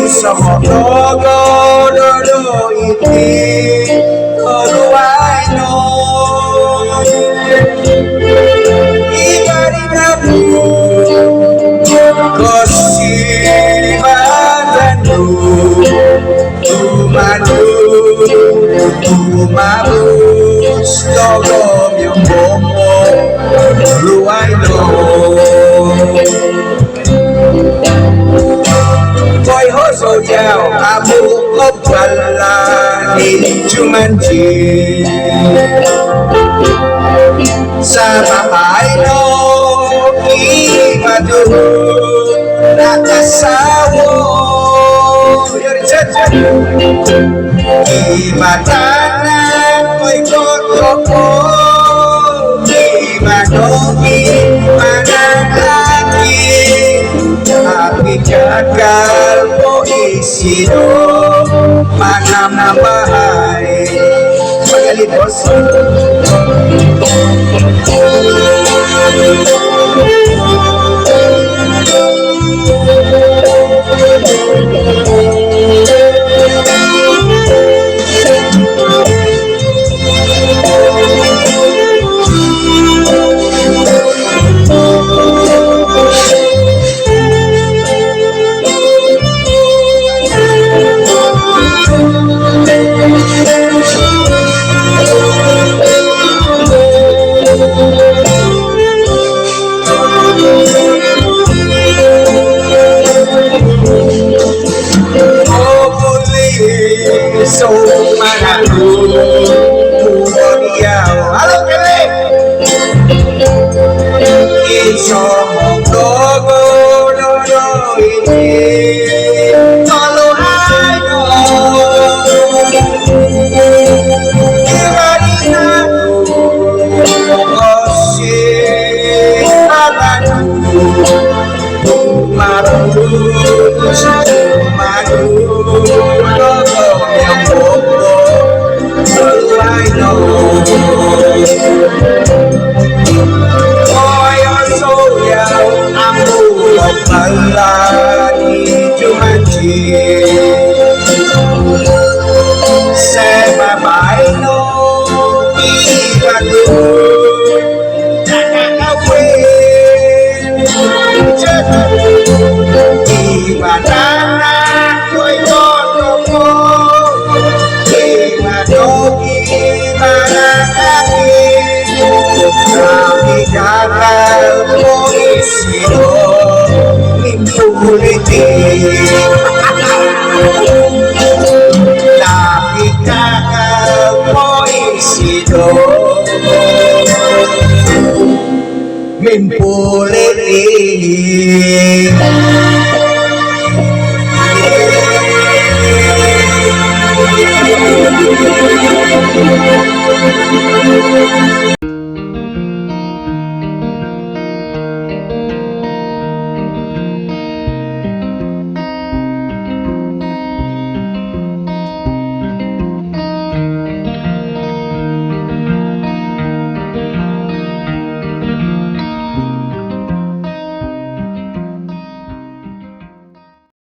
Isa mo logo lolo iti tuluay non ibarinamu kosimadanu tumadu tumabus logo yung bomo tuluay non Boy hoso yao abu obala ni jumanji sama aino imadu nakasawo imatana koy kotoko imadogi manakaki api jagal po isino manam na bahay magalit bos so manatu tuwagyaw halo kere iso monggogo lolo ini tolo ayo ibarinaku kosi abanu marus madu tapi kakak poisido mimpuliti